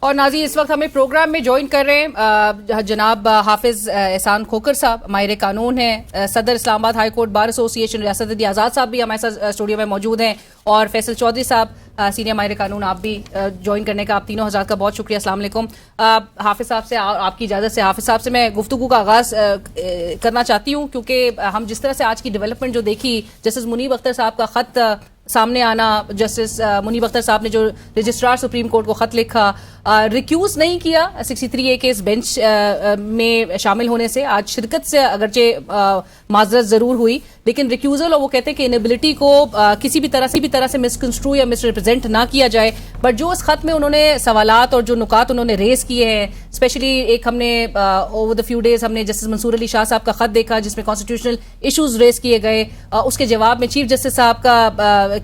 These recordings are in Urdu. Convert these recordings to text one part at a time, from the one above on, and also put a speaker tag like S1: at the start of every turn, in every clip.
S1: اور ناظرین اس وقت ہمیں پروگرام میں جوائن کر رہے ہیں جناب حافظ احسان کھوکھر صاحب، ماہر قانون ہیں، صدر اسلام آباد ہائی کورٹ بار ایسوسی ایشن ریاست علی آزاد صاحب بھی ہمارے ساتھ اسٹوڈیو میں موجود ہیں، اور فیصل چودھری صاحب سینئر ماہر قانون، آپ بھی جوائن کرنے کا آپ تینوں حضرات کا بہت شکریہ۔ السلام علیکم۔ حافظ صاحب سے آپ کی اجازت سے حافظ صاحب سے میں گفتگو کا آغاز کرنا چاہتی ہوں، کیونکہ ہم جس طرح سے آج کی ڈیولپمنٹ جو دیکھی، جسٹس منیب اختر صاحب کا خط سامنے آنا، جسٹس منیب اختر صاحب نے جو رجسٹرار سپریم کورٹ کو خط لکھا، ریکیوز نہیں کیا 63A کے اس بینچ میں شامل ہونے سے، آج شرکت سے اگرچہ معذرت ضرور ہوئی، لیکن ریکیوزل، اور وہ کہتے ہیں کہ انیبلٹی کو کسی بھی طرح سے مسکنسٹرو یا مس ریپرزینٹ نہ کیا جائے، بٹ جو اس خط میں انہوں نے سوالات اور جو نکات انہوں نے ریز کیے ہیں، اسپیشلی ایک ہم نے اوور دا فیو ڈیز ہم نے جسٹس منصور علی شاہ صاحب کا خط دیکھا جس میں کانسٹیٹیوشنل ایشوز ریز کیے گئے، اس کے جواب میں چیف جسٹس صاحب کا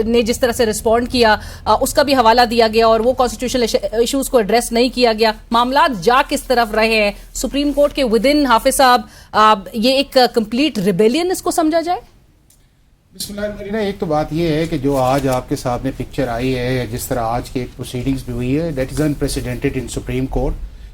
S1: نے جس طرح سے رسپونڈ کیا اس کا بھی حوالہ دیا گیا، اور وہ کانسٹیٹیوشنل ایشوز کو ایڈریس نہیں کیا گیا، معاملات جا کس طرف رہے ہیں سپریم کورٹ کے ودن۔ حافظ صاحب، یہ ایک کمپلیٹ ریبیلین اس کو سمجھا جائے؟
S2: بسم اللہ الرحمن الرحیم۔ ایک تو بات یہ ہے کہ جو آج آپ کے سامنے پکچر آئی ہے، جس طرح آج کی ایک پروسیڈنگز بھی ہوئی ہے، that is unprecedented in supreme court,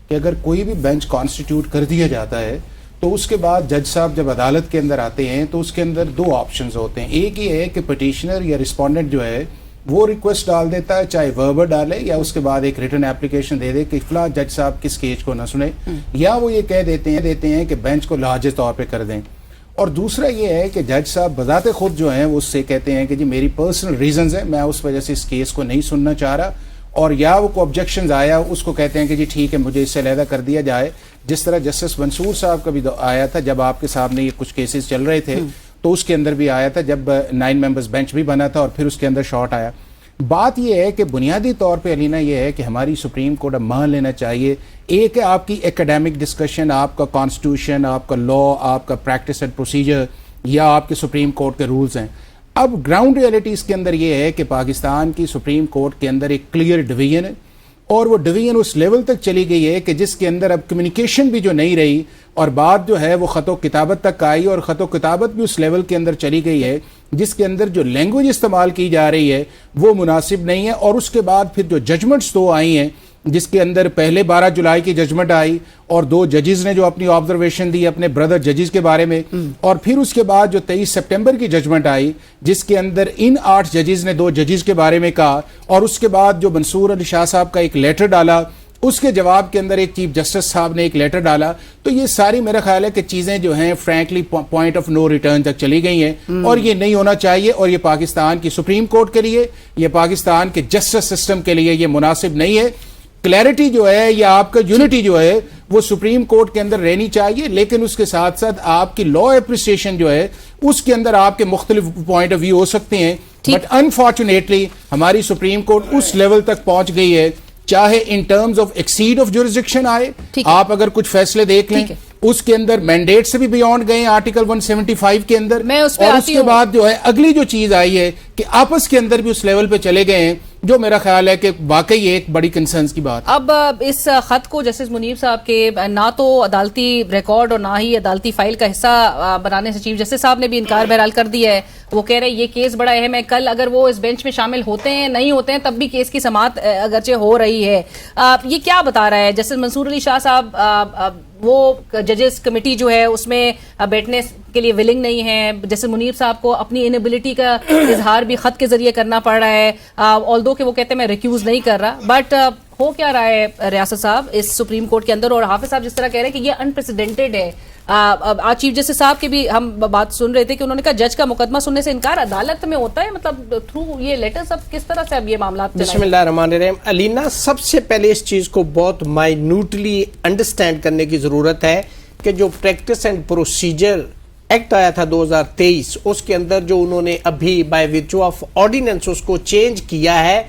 S2: کہ اگر کوئی بھی بینچ کانسٹیٹیوٹ کر دیا جاتا ہے تو اس کے بعد جج صاحب جب عدالت کے اندر آتے ہیں تو اس کے اندر دو آپشنز ہوتے ہیں۔ ایک یہ ہے کہ پٹیشنر یا رسپونڈنٹ جو ہے وہ ریکویسٹ ڈال دیتا ہے، چاہے وربل ڈالے یا اس کے بعد ایک ریٹن اپلیکیشن دے دے کہ فلاں جج صاحب کس کیس کو نہ سنے، یا وہ یہ کہہ دیتے ہیں کہ بینچ کو لاجز طور پہ کر دیں۔ اور دوسرا یہ ہے کہ جج صاحب بذات خود جو ہیں وہ اس سے کہتے ہیں کہ جی میری پرسنل ریزنز ہیں، میں اس وجہ سے اس کیس کو نہیں سننا چاہ رہا، اور یا وہ کو آبجیکشنز آیا اس کو کہتے ہیں کہ جی ٹھیک ہے مجھے اس سے علیحدہ کر دیا جائے، جس طرح جسٹس منصور صاحب کا بھی آیا تھا جب آپ کے سامنے یہ کچھ کیسز چل رہے تھے، تو اس کے اندر بھی آیا تھا جب 9 ممبرز بینچ بھی بنا تھا اور پھر اس کے اندر شارٹ آیا۔ بات یہ ہے کہ بنیادی طور پہ علینا یہ ہے کہ ہماری سپریم کورٹ اب مان لینا چاہیے، ایک ہے آپ کی ایکیڈیمک ڈسکشن، آپ کا کانسٹیٹیوشن، آپ کا لا، آپ کا پریکٹس اینڈ پروسیجر، یا آپ کے سپریم کورٹ کے رولز ہیں۔ اب گراؤنڈ ریئلٹیز کے اندر یہ ہے کہ پاکستان کی سپریم کورٹ کے اندر ایک کلیئر ڈویژن ہے، اور وہ ڈویژن اس لیول تک چلی گئی ہے کہ جس کے اندر اب کمیونیکیشن بھی جو نہیں رہی، اور بات جو ہے وہ خط و کتابت تک آئی، اور خط و کتابت بھی اس لیول کے اندر چلی گئی ہے جس کے اندر جو لینگویج استعمال کی جا رہی ہے وہ مناسب نہیں ہے۔ اور اس کے بعد پھر جو ججمنٹس دو آئی ہیں، جس کے اندر پہلے 12 جولائی کی ججمنٹ آئی اور 2 ججز نے جو اپنی آبزرویشن دی اپنے بردر ججز کے بارے میں، اور پھر اس کے بعد جو 23 سپٹمبر کی ججمنٹ آئی جس کے اندر ان 8 ججز نے 2 ججز کے بارے میں کہا، اور اس کے بعد جو منصور علی شاہ صاحب کا ایک لیٹر ڈالا، اس کے جواب کے اندر ایک چیف جسٹس صاحب نے ایک لیٹر ڈالا، تو یہ ساری میرا خیال ہے کہ چیزیں جو ہیں frankly point of no return تک چلی گئی ہیں، اور یہ نہیں ہونا چاہیے، اور یہ پاکستان کی سپریم کورٹ کے لیے، یہ پاکستان کے جسٹس سسٹم کے لیے یہ مناسب نہیں ہے۔ کلیئرٹی جو ہے یا آپ کا یونٹی جو ہے وہ سپریم کورٹ کے اندر رہنی چاہیے، لیکن اس کے ساتھ ساتھ آپ کی لا اپریسیشن جو ہے اس کے اندر آپ کے مختلف پوائنٹ آف ویو ہو سکتے ہیں، بٹ انفارچونیٹلی ہماری سپریم کورٹ اس لیول تک پہنچ گئی ہے، چاہے in terms of exceed of jurisdiction آئے، آپ اگر کچھ فیصلے دیکھ لیں اس کے اندر مینڈیٹ سے بھی بیونڈ گئے آرٹیکل 175 کے اندر، اور اس کے بعد جو ہے اگلی جو چیز آئی ہے کہ آپس کے اندر بھی اس لیول پہ چلے گئے ہیں، جو میرا خیال ہے کہ واقعی ایک بڑی کنسرنز کی بات۔
S1: اب اس خط کو جسٹس منیب صاحب کے نہ تو عدالتی ریکارڈ اور نہ ہی عدالتی فائل کا حصہ بنانے سے چیف جسٹس صاحب نے بھی انکار بہرحال کر دیا ہے، وہ کہہ رہے ہیں یہ کیس بڑا اہم ہے، کل اگر وہ اس بینچ میں شامل ہوتے ہیں نہیں ہوتے ہیں تب بھی کیس کی سماعت اگرچہ ہو رہی ہے۔ یہ کیا بتا رہا ہے جسٹس منصور علی شاہ صاحب؟ وہ ججز کمیٹی جو ہے اس میں بیٹھنے کے لیے ولنگ نہیں ہے، جسٹس منیب صاحب کو اپنی انیبلٹی کا اظہار بھی خط کے ذریعے کرنا پڑ رہا ہے، آلدو کہ وہ کہتے ہیں میں ریکیوز نہیں کر رہا، بٹ ہو کیا رہا ہے ریاست صاحب اس سپریم کورٹ کے اندر؟ اور حافظ صاحب جس طرح کہہ رہے ہیں کہ یہ انپریسیڈنٹڈ ہے، آج چیف جسٹس صاحب کے بھی ہم بات سن رہے تھے کہ انہوں نے کہا جج کا مقدمہ سننے سے انکار عدالت میں ہوتا ہے، مطلب تھرو یہ لیٹر سب کس طرح سے اب یہ معاملات چلائیں؟
S3: بسم اللہ الرحمن الرحیم۔ علینا، سب سے پہلے اس چیز کو بہت مائنوٹلی انڈرسٹینڈ کرنے کی ضرورت ہے کہ جو پریکٹس اینڈ پروسیجر ایکٹ آیا تھا 2023، اس کے اندر جو انہوں نے ابھی بائی ویرچو آف آرڈیننس اس کو چینج کیا ہے،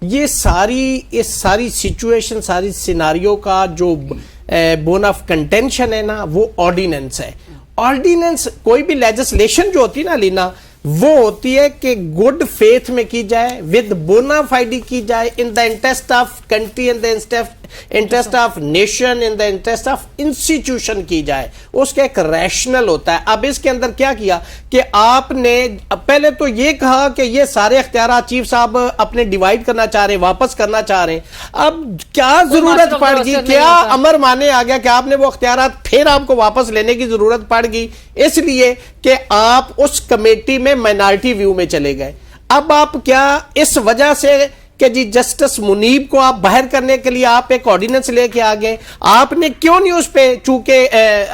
S3: یہ ساری سچویشن، ساری سیناریو کا جو بون آف کنٹینشن ہے نا وہ آرڈیننس ہے۔ آرڈیننس کوئی بھی لیجسلیشن جو ہوتی ہے نا لینا، وہ ہوتی ہے کہ گڈ فیتھ میں کی جائے, ود بونا فائڈی کی جائے, in the interest of country, in the interest of nation, in the interest of institution کی جائے. اس کا ایک ریشنل ہوتا ہے. اب اس کے اندر کیا کیا کہ آپ نے پہلے تو یہ کہا کہ یہ سارے اختیارات چیف صاحب اپنے ڈیوائیڈ کرنا چاہ رہے ہیں, واپس کرنا چاہ رہے ہیں. اب کیا ضرورت پڑ گئی, کیا امر مانے آ گیا کہ آپ نے وہ اختیارات پھر آپ کو واپس لینے کی ضرورت پڑ گئی؟ اس لیے کہ آپ اس کمیٹی میں مائنارٹی ویو میں چلے گئے. اب آپ کیا اس وجہ سے کہ جی جسٹس منیب کو آپ باہر کرنے کے لیے آپ ایک آرڈیننس لے کے آگئے, آپ نے کیوں نہیں اس پہ, چونکہ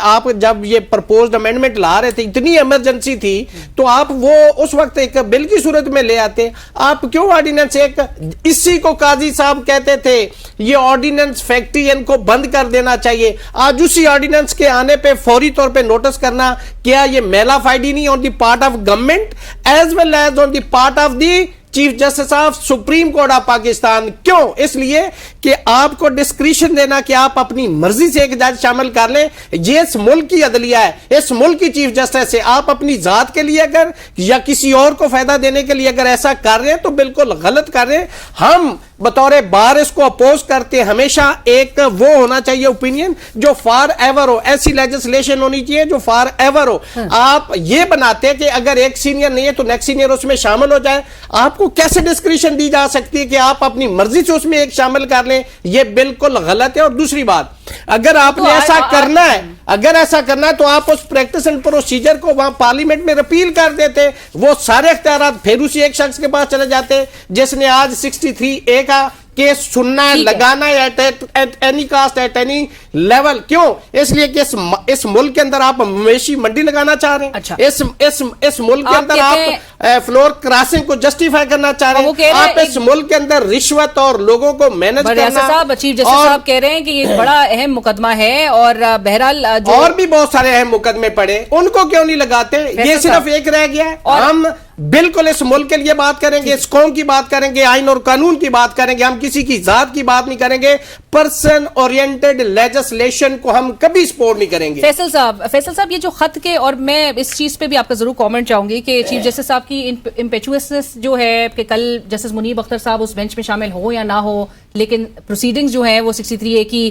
S3: آپ جب یہ پرپوزڈ امینڈمنٹ لا رہے تھے, اتنی ایمرجنسی تھی, تو آپ وہ اس وقت ایک بل کی صورت میں لے آتے. آپ کیوں آرڈیننس, ایک اسی کو قاضی صاحب کہتے تھے یہ آرڈیننس فیکٹری ان کو بند کر دینا چاہیے. آج اسی آرڈیننس کے آنے پہ فوری طور پہ نوٹس کرنا, کیا یہ میلا فائڈی نہیں on the part of government as well as on the part of the chief justice of supreme court of Pakistan? کیوں؟ اس لیے کہ آپ کو ڈسکریشن دینا کہ آپ اپنی مرضی سے ایک جج شامل کر لیں. یہ اس ملک کی عدلیہ ہے, اس ملک کی چیف جسٹس ہے. آپ اپنی ذات کے لیے اگر یا کسی اور کو فائدہ دینے کے لیے اگر ایسا کر رہے ہیں تو بالکل غلط کر رہے ہیں. ہم بطور بار اس کو اپوز کرتے ہیں. ہمیشہ ایک وہ ہونا چاہیے اوپینین جو فار ایور ہو, ایسی لیجسلیشن ہونی چاہیے جو فار ایور ہو. آپ یہ بناتے کہ اگر ایک سینئر نہیں ہے تو نیکسٹ سینئر اس میں شامل ہو جائے. آپ کو کیسے ڈسکریشن دی جا سکتی ہے کہ آپ اپنی مرضی سے اس میں ایک شامل کر لیں؟ یہ بالکل غلط ہے. اور دوسری بات, اگر آپ نے ایسا کرنا ہے تو آپ اس پریکٹس اینڈ پروسیجر کو وہاں پارلیمنٹ میں رپیل کر دیتے. وہ سارے اختیارات پھر اسی ایک شخص کے پاس چلے جاتے جس نے آج 63A کا کیس سننا ہے, لگانا ہے at any cost, at any level. کیوں؟ اس لیے کہ اس ملک کے اندر آپ مویشی منڈی لگانا چاہ رہے ہیں. اس ملک کے اندر آپ فلور کراسنگ کو جسٹیفائی کرنا چاہ رہے ہیں. آپ اس ملک کے اندر رشوت اور لوگوں کو مینج کرنا.
S1: چیف جسٹس صاحب کہہ رہے ہیں کہ یہ بڑا اہم مقدمہ ہے, اور بہرحال
S3: اور بھی بہت سارے اہم مقدمے پڑے, ان کو کیوں نہیں لگاتے؟ یہ صرف ایک رہ گیا ہے. ہم بالکل اس ملک کے لیے بات کریں گے, اس قوم کی بات کریں گے, آئین اور قانون کی بات کریں گے. ہم کسی کی ذات کی بات نہیں کریں گے. پرسن اورینٹڈ لیجسلیشن کو ہم کبھی سپورٹ نہیں کریں گے.
S1: فیصل صاحب یہ جو خط کے, اور میں اس چیز پہ بھی آپ کا ضرور کامنٹ چاہوں گی کہ چیف جسٹس صاحب کی امپیچوسنس جو ہے کہ کل جسٹس منیب اختر صاحب اس بینچ میں شامل ہو یا نہ ہو, لیکن پروسیڈنگز جو ہیں وہ 63A کی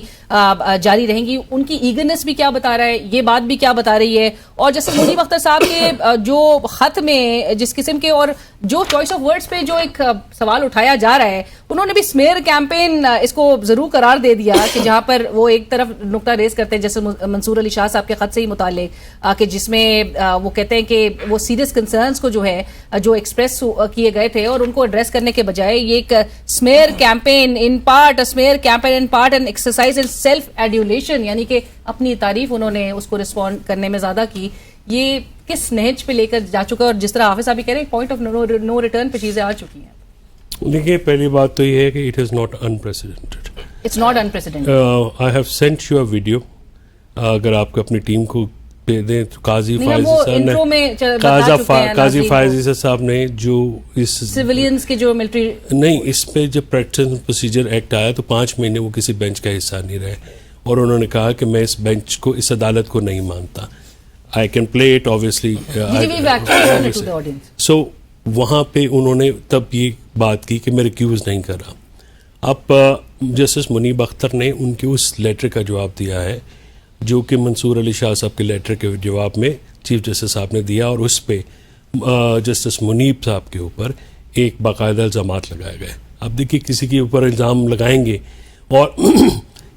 S1: جاری رہیں گی. ان کی ایگرنس بھی کیا بتا رہا ہے, یہ بات بھی کیا بتا رہی ہے. اور جسٹس منیب اختر صاحب کے جو خط میں جس قسم کے, اور جو چوائس آف ورڈز پہ جو ایک سوال اٹھایا جا رہا ہے, انہوں نے بھی سمیئر کیمپین اس کو ضرور قرار دے دیا کہ جہاں پر وہ ایک طرف نقطہ ریز کرتے ہیں جیسے منصور علی شاہ صاحب کے خط سے ہی متعلق, کہ جس میں وہ کہتے ہیں کہ وہ سیریس کنسرنز کو جو ہے جو ایکسپریس کیے گئے تھے اور ان کو ایڈریس کرنے کے بجائے یہ ایک smear campaign in part and exercise in self adulation, یعنی کہ اپنی تعریف انہوں نے اس کو رسپونڈ کرنے میں زیادہ کی. یہ کس نہج پہ لے کر جا چکا ہے, اور جس طرح حافظ صاحب کہہ رہے ہیں پوائنٹ آف نو ریٹرن پہ چیزیں آ چکی ہیں.
S4: دیکھیے, پہلی بات تو یہ ہے کہ it is not unprecedented.
S1: It's not unprecedented.
S4: I have sent you a video, اگر آپ کو اپنی ٹیم کو دے دیں تو قاضی فائزی صاحب نے جو اس
S1: سیولینز کے جو ملٹری
S4: نہیں, اس پہ جب پریکٹس اینڈ پروسیجر ایکٹ آیا تو 5 مہینے وہ کسی بینچ کا حصہ نہیں رہے, اور انہوں نے کہا کہ میں اس بینچ کو, اس عدالت کو نہیں مانتا. I can play it obviously. So وہاں پہ انہوں نے تب یہ بات کی کہ میں ریکیوز نہیں کر رہا. اب جسٹس منیب اختر نے ان کے اس لیٹر کا جواب دیا ہے جو کہ منصور علی شاہ صاحب کے لیٹر کے جواب میں چیف جسٹس صاحب نے دیا, اور اس پہ جسٹس منیب صاحب کے اوپر ایک باقاعدہ الزامات لگائے گئے. اب دیکھیے, کسی کے اوپر الزام لگائیں گے اور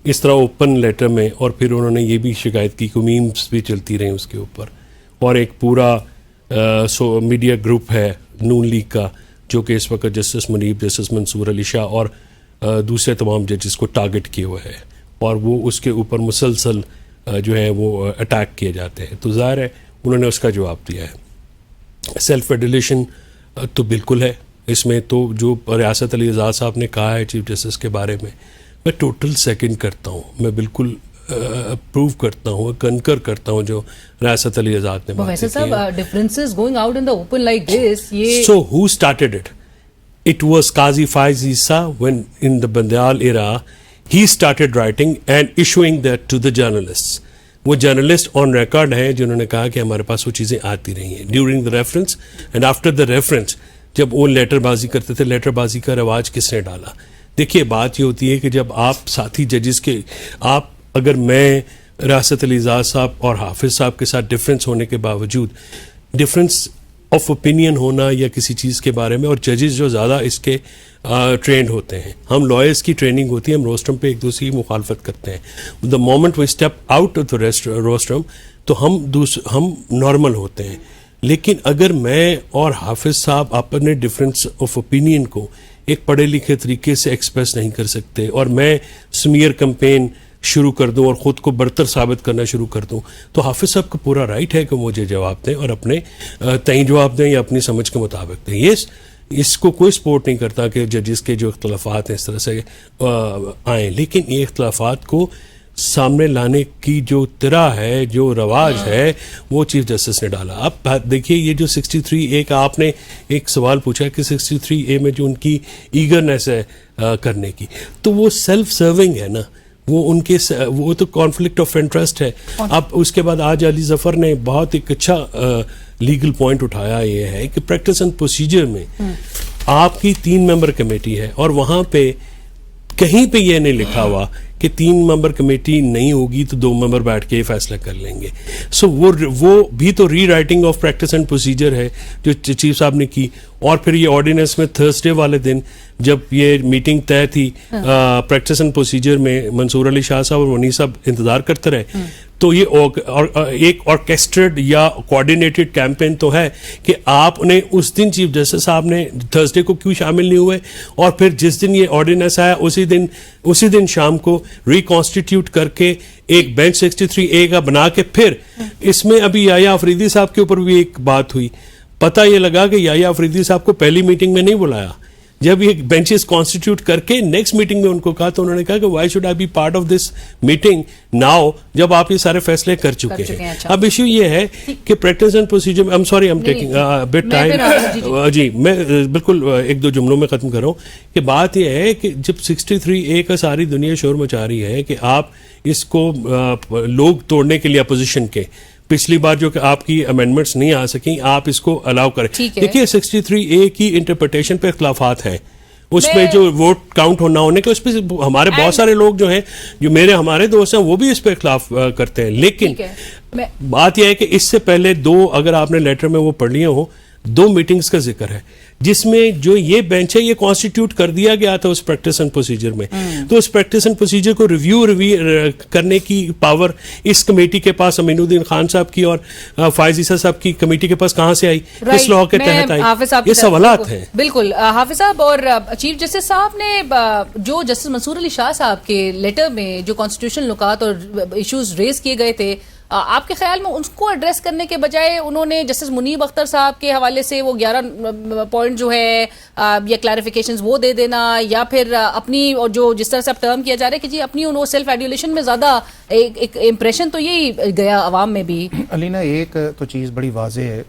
S4: اس طرح اوپن لیٹر میں, اور پھر انہوں نے یہ بھی شکایت کی کہ میمز بھی چلتی رہیں اس کے اوپر, اور ایک پورا میڈیا گروپ ہے نون لیگ کا جو کہ اس وقت جسٹس منیب, جسٹس منصور علی شاہ اور دوسرے تمام ججز کو ٹارگٹ کیے ہوئے ہے, اور وہ اس کے اوپر مسلسل جو ہے وہ اٹیک کیے جاتے ہیں. تو ظاہر ہے انہوں نے اس کا جواب دیا ہے. سیلف ایڈولیشن تو بالکل ہے اس میں. تو جو ریاست علی اعزاز صاحب نے کہا ہے چیف جسٹس کے بارے میں, میں ٹوٹل سیکنڈ کرتا ہوں, میں بالکل اپروو کرتا ہوں, کنکر کرتا ہوں جو ریاست علی اعزاز نے بات کی. So who started it? It was Qazi Faiz Issa when in the Bandial era he started writing and issuing that to the journalists وہ جرنلسٹ آن ریکارڈ ہیں جنہوں نے کہا کہ ہمارے پاس وہ چیزیں آتی رہی ہیں during the reference and after the reference. جب وہ لیٹر بازی کرتے تھے, لیٹر بازی کا رواج کس نے ڈالا؟ دیکھیے بات یہ ہوتی ہے کہ جب آپ ساتھی ججز کے اگر میں ریاست علی اعزاز صاحب اور حافظ صاحب کے ساتھ ڈفرینس ہونے کے باوجود, ڈفرینس آف اوپینین ہونا یا کسی چیز کے بارے میں, اور ججز جو زیادہ اس کے ٹرینڈ ہوتے ہیں, ہم لائرس کی ٹریننگ ہوتی ہے, ہم روسٹرم پہ ایک دوسرے کی مخالفت کرتے ہیں. The moment we step out of the rostrum تو ہم نارمل ہوتے ہیں. لیکن اگر میں اور حافظ صاحب اپنے ڈفرینس آف اوپینین کو ایک پڑھے لکھے طریقے سے ایکسپریس نہیں کر سکتے, اور میں سمیئر کمپین شروع کر دوں اور خود کو برتر ثابت کرنا شروع کر دوں, تو حافظ صاحب کا پورا رائٹ ہے کہ مجھے جواب دیں اور اپنے تئیں جواب دیں یا اپنی سمجھ کے مطابق دیں. یہ اس کو کوئی سپورٹ نہیں کرتا کہ ججز کے جو اختلافات ہیں اس طرح سے آئیں, لیکن یہ اختلافات کو سامنے لانے کی جو طرح ہے, جو رواج ہے, وہ چیف جسٹس نے ڈالا. اب دیکھیے یہ جو 63A کا آپ نے ایک سوال پوچھا کہ 63A میں جو ان کی ایگرنیس ہے کرنے کی, تو وہ سیلف سرونگ ہے نا, وہ تو کانفلکٹ آف انٹرسٹ ہے. اب اس کے بعد آج علی ظفر نے بہت ایک اچھا لیگل پوائنٹ اٹھایا, یہ ہے کہ پریکٹس اینڈ پروسیجر میں آپ کی 3 ممبر کمیٹی ہے, اور وہاں پہ کہیں پہ یہ نہیں لکھا ہوا کہ 3 ممبر کمیٹی نہیں ہوگی تو 2 ممبر بیٹھ کے یہ فیصلہ کر لیں گے. سو وہ بھی تو rewriting of practice and procedure ہے جو چیف صاحب نے کی. اور پھر یہ آرڈیننس میں تھرسڈے والے دن جب یہ میٹنگ طے تھی پریکٹس اینڈ پروسیجر میں, منصور علی شاہ صاحب اور منی صاحب انتظار کرتے رہے, تو یہ ایک آرکیسٹرڈ یا کوآرڈینیٹڈ کیمپین تو ہے کہ آپ نے اس دن چیف جسٹس صاحب نے تھرسڈے کو کیوں شامل نہیں ہوئے, اور پھر جس دن یہ آرڈیننس آیا اسی دن شام کو ریکانسٹیٹیوٹ کر کے ایک بینچ 63A کا بنا کے, پھر اس میں ابھی یحییٰ آفریدی صاحب کے اوپر بھی ایک بات ہوئی. پتہ یہ لگا کہ یحییٰ آفریدی صاحب کو پہلی میٹنگ میں نہیں بلایا, جب یہ بینچز کانسٹیٹیوٹ کر کے نیکسٹ میٹنگ میں ان کو کہا تو انہوں نے کہا کہ why should I be part of this meeting now, جب آپ یہ سارے فیصلے کر چکے ہیں. اب ایشو یہ ہے کہ پریکٹس اینڈ پروسیجر میں, sorry I'm taking bit time, جی میں بالکل 1-2 جملوں میں ختم کروں کہ بات یہ ہے کہ جب 63A کا ساری دنیا شور مچا رہی ہے کہ آپ اس کو لوگ توڑنے کے لیے اپوزیشن کے, پچھلی بار جو کہ آپ کی امینڈمنٹس نہیں آ سکیں, آپ اس کو الاؤ کریں. دیکھیے 63A کی انٹرپریٹیشن پہ اختلافات ہیں, اس پہ جو ووٹ کاؤنٹ ہونا ہونے کے اس پہ ہمارے بہت سارے لوگ جو ہیں جو ہمارے دوست ہیں وہ بھی اس پہ اختلاف کرتے ہیں. لیکن بات یہ ہے کہ اس سے پہلے 2 اگر آپ نے لیٹر میں وہ پڑھ لیے ہوں, 2 میٹنگز کا ذکر ہے جس میں جو یہ بینچ ہے یہ کانسٹیٹیوٹ کر دیا گیا تھا اس پریکٹس اینڈ پروسیجر میں. تو اس پریکٹس اینڈ پروسیجر کو ریویو کرنے کی پاور اس کمیٹی کے پاس, امین الدین خان صاحب کی اور فائز عیسیٰ صاحب کی کمیٹی کے پاس کہاں سے آئی, کس لاء کے تحت آئی, یہ سوالات ہیں.
S1: بالکل حافظ صاحب اور چیف جسٹس صاحب نے جو جسٹس منصور علی شاہ صاحب کے لیٹر میں جو کانسٹیٹیوشنل نکات اور ایشوز ریز کیے گئے تھے, آپ کے خیال میں ان کو ایڈریس کرنے کے بجائے انہوں نے جسٹس منیب اختر صاحب کے حوالے سے وہ 11 پوائنٹ جو ہے یا کلیریفیکیشنز وہ دے دینا, یا پھر اپنی, اور جو جس طرح سے اب ٹرم کیا جا رہا ہے کہ جی اپنی ان سیلف ایڈولیشن میں زیادہ ایک امپریشن تو یہی گیا عوام میں بھی.
S2: علینا ایک تو چیز بڑی واضح ہے,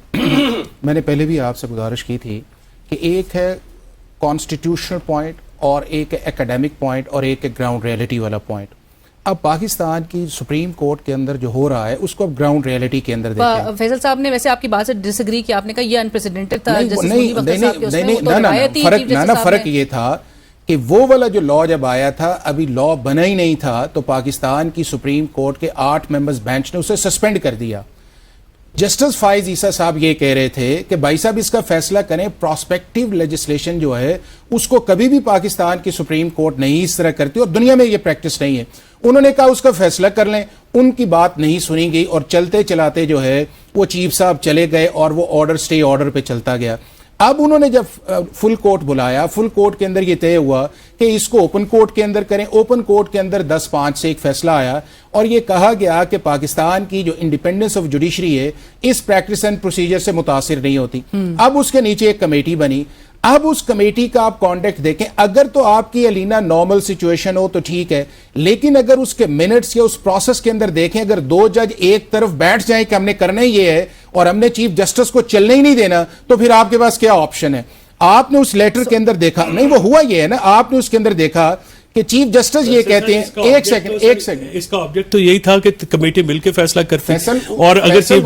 S2: میں نے پہلے بھی آپ سے گزارش کی تھی کہ ایک ہے کانسٹیٹیوشنل پوائنٹ اور ایک ایکیڈیمک پوائنٹ اور ایک گراؤنڈ ریئلٹی والا پوائنٹ. اب پاکستان کی سپریم کورٹ کے اندر جو ہو رہا ہے اس کو اب گراؤنڈ ریئلٹی کے اندر دیکھیں.
S1: فیصل صاحب نے ویسے آپ کی بات سے ڈس ایگری کیا, آپ نے کہا یہ انپریسیڈنٹڈ تھا.
S2: فرق یہ تھا کہ وہ والا جو لاء جب آیا تھا ابھی لاء بنا ہی نہیں تھا, تو پاکستان کی سپریم کورٹ کے 8 ممبرز بینچ نے اسے سسپینڈ کر دیا. جسٹس فائز عیسیٰ صاحب یہ کہہ رہے تھے کہ بھائی صاحب اس کا فیصلہ کریں, پراسپیکٹیو لیجسلیشن جو ہے اس کو کبھی بھی پاکستان کی سپریم کورٹ نہیں اس طرح کرتی اور دنیا میں یہ پریکٹس نہیں ہے. انہوں نے کہا اس کا فیصلہ کر لیں, ان کی بات نہیں سنی گئی اور چلتے چلاتے جو ہے وہ چیف صاحب چلے گئے اور وہ آرڈر اسٹے آرڈر پہ چلتا گیا. اب انہوں نے جب فل کورٹ بلایا, فل کورٹ کے اندر یہ طے ہوا کہ اس کو اوپن کورٹ کے اندر کریں. اوپن کورٹ کے اندر 10-5 سے ایک فیصلہ آیا اور یہ کہا گیا کہ پاکستان کی جو انڈیپینڈنس آف جوڈیشری ہے اس پریکٹس اینڈ پروسیجر سے متاثر نہیں ہوتی. اب اس کے نیچے ایک کمیٹی بنی. اب اس کمیٹی کا آپ کانٹیکٹ دیکھیں, اگر تو آپ کی علینا نارمل سچویشن ہو تو ٹھیک ہے, لیکن اگر اس کے منٹس یا اس پروسیس کے اندر دیکھیں, اگر 2 جج ایک طرف بیٹھ جائیں کہ ہم نے کرنا یہ ہے اور ہم نے چیف جسٹس کو چلنے ہی نہیں دینا, تو پھر آپ کے پاس کیا آپشن ہے. آپ نے اس لیٹر کے اندر دیکھا نہیں, وہ ہوا یہ ہے نا, آپ نے اس کے اندر دیکھا کہ چیف جسٹس یہ کہتے ہیں ایک سیکنڈ
S4: اس کا آبجیکٹ تو یہی تھا کہ کمیٹی مل کے فیصلہ کرتی
S2: فیصل
S4: اور اگر چیف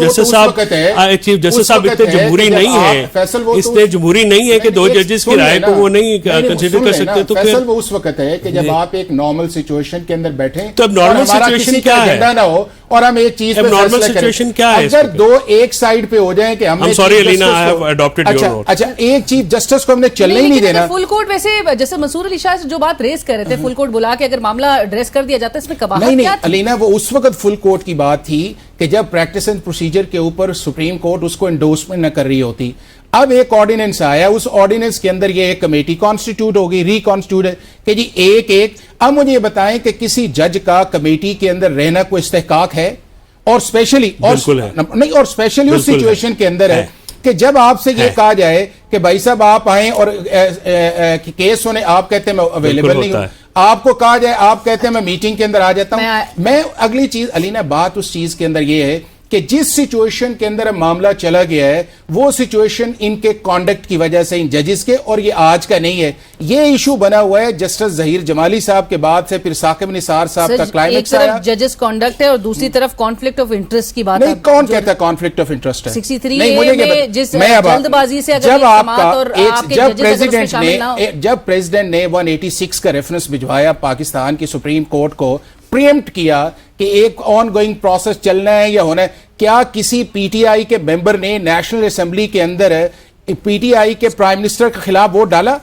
S4: جسٹس صاحب اتنے جمہوری نہیں ہیں اتنے جمہوری نہیں ہے کہ دو ججز کی رائے کو وہ نہیں کنسیڈر کر سکتے تو
S2: فیصل وہ اس وقت ہے کہ جب آپ ایک نارمل سچویشن کے اندر بیٹھیں
S4: تو اب نارمل سچویشن کیا ہے
S2: نہ ہو اور ہم ایک چیز پہ
S4: نارمل
S2: فیصلہ
S4: سچویشن
S2: کریں.
S4: کیا ہے
S2: اگر دو ایک سائیڈ پہ ہو جائیں کہ ہم نے
S4: sorry Alina I have adapted your note.
S2: اچھا ایک چیف جسٹس کو ہم نے چلنے ہی نہیں دینا.
S1: فل کوڈ ویسے جیسے منصور علی شاہ جو بات ریز کر رہے تھے فل کوڈ بلا کے اگر معاملہ ایڈریس کر دیا جاتا ہے اس میں کباہت
S2: نہیں
S1: کیا تھی؟
S2: علینا وہ اس وقت فل کورٹ کی بات تھی کہ جب پریکٹس اینڈ پروسیجر کے اوپر سپریم کورٹ اس کو انڈورسمنٹ نہ کر رہی ہوتی. اب ایک آرڈیننس آیا, اس آرڈیننس کے اندر یہ ایک کمیٹی کانسٹیٹیوٹ ہوگی, ری کانسٹیٹیوٹ کہ جی ایک اب مجھے یہ بتائیں کہ کسی جج کا کمیٹی کے اندر رہنا کوئی استحقاق ہے؟ اور اسپیشلی نہیں اور اسپیشلی اس سچویشن کے اندر ہے کہ جب آپ سے یہ کہا جائے کہ بھائی صاحب آپ آئیں اور کیس ہونے آپ کہتے ہیں میں اویلیبل نہیں ہوں, آپ کو کہا جائے آپ کہتے ہیں میں میٹنگ کے اندر آ جاتا ہوں. میں اگلی چیز علینا بات اس چیز کے اندر یہ ہے کہ جس سچویشن کے اندر معاملہ چلا گیا ہے وہ سچویشن ان کے کانڈکٹ کی وجہ سے ان ججز کے, اور یہ آج کا نہیں ہے. یہ ایشو بنا ہوا ہے جسٹس ظہیر جمالی صاحب کے بعد سے, پھر ثاقب نثار صاحب کا کلائمیکس آیا.
S1: ایک طرف ججز کانڈکٹ ہے اور دوسری طرف کانفلکٹ آف انٹرسٹ کی بات ہے.
S2: نہیں کون کہتا ہے کانفلکٹ آف انٹرسٹ ہے؟
S1: 63 میں جس جلد بازی سے اگر
S2: جب پریزیڈنٹ نے 186 کا ریفرنس بھجوایا پاکستان کی سپریم کورٹ کو, پریمپٹ کیا کہ ایک آن گوئنگ پروسیس چلنا ہے یا ہونا ہے, کیا کسی پی ٹی آئی کے ممبر نے نیشنل اسمبلی کے اندر پی ٹی آئی کے پرائم منسٹر کے خلاف ووٹ ڈالا؟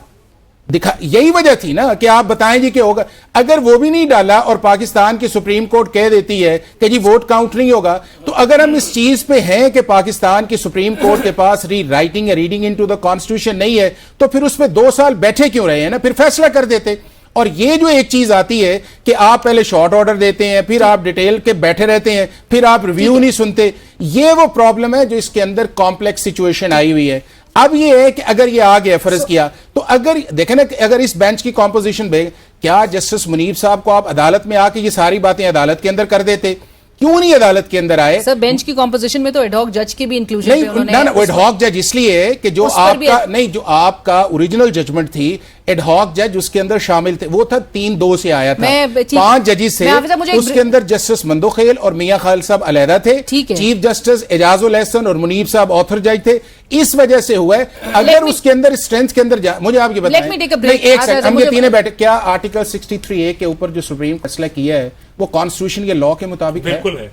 S2: یہی وجہ تھی نا کہ آپ بتائیں جی کہ ہوگا. اگر وہ بھی نہیں ڈالا اور پاکستان کی سپریم کورٹ کہہ دیتی ہے کہ جی ووٹ کاؤنٹ نہیں ہوگا, تو اگر ہم اس چیز پہ ہیں کہ پاکستان کی سپریم کورٹ کے پاس ری رائٹنگ یا ریڈنگ انٹو دا کانسٹیٹیوشن نہیں ہے, تو پھر اس پہ 2 سال بیٹھے کیوں رہے ہیں نا, پھر فیصلہ کر دیتے. اور یہ جو ایک چیز آتی ہے کہ آپ پہلے شارٹ آرڈر دیتے ہیں, پھر آپ ڈیٹیل کے بیٹھے رہتے ہیں, پھر آپ ریویو نہیں سنتے, یہ وہ پرابلم ہے جو اس کے اندر کمپلیکس سچویشن آئی ہوئی ہے. اب یہ ہے کہ اگر یہ آ گیا فرض کیا, تو اگر دیکھیں نا کہ اگر اس بینچ کی کمپوزیشن پہ کیا جسٹس منیب صاحب کو آپ عدالت میں آ کے یہ ساری باتیں عدالت کے اندر کر دیتے؟ کیوں نہیں عدالت کے اندر آئے؟
S1: سر بینچ کی کمپوزیشن میں تو ایڈ ہاک جج کی بھی انکلوژن
S2: نہیں, ایڈ ہاک جج اس لیے کہ جو آپ کا نہیں, جو آپ کا اوریجنل ججمنٹ تھی ایڈ ہاک جج اس کے اندر شامل تھے, وہ تھا 3-2 سے آیا تھا, 5 ججز تھے اس کے اندر. جسٹس مندوخیل اور میاں خالد صاحب علیحدہ تھے, چیف جسٹس اعجاز الحسن اور منیب صاحب آتھر جج تھے. اس وجہ سے ہوا ہے. اگر اس کے اندر اسٹرینتھ کے اندر مجھے آپ یہ بتائیں ایک سیکنڈ, ہم یہ تینے بیٹھے, کیا آرٹیکل 63A کے اوپر جو سپریم فیصلہ کیا ہے وہ کانسٹیٹیوشن کے لا کے مطابق ہے؟
S4: بالکل ہے.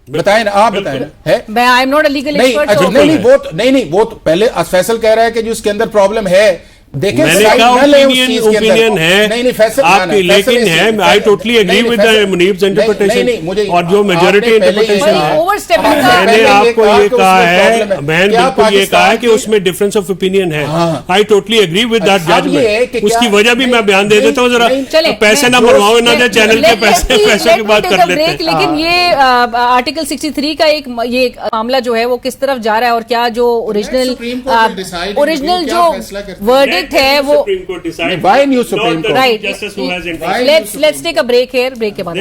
S2: بتائیں نا, آپ بتائیں نا. ہے
S1: میں I am not a legal expert.
S2: نہیں وہ تو پہلے فیصل کہہ رہا ہے کہ جو اس کے اندر پرابلم ہے دیکھیں
S4: میں نے کہا اوپینین ہے آپ کی, لیکن ہے I totally agree with the Munib's interpretation اور جو میجورٹی انٹرپریٹیشن ہے. میں نے آپ کو یہ کہا ہے, میں نے بالکل یہ کہا ہے کہ اس میں ڈفرنس آف اوپینین ہے. I totally agree with that judgment. اس کی وجہ بھی میں بیان دے دیتا ہوں, ذرا پیسے نہ مرواؤ نہ چینل کے پیسے کی بات کر لیتے ہیں.
S1: لیکن یہ آرٹیکل 63 کا ایک یہ معاملہ جو ہے وہ کس طرف جا رہا ہے, اور کیا جو اوریجنل جو ورڈ ہے وہ
S2: why new Supreme Court?
S1: right. Let's take a break here. Break کے بعد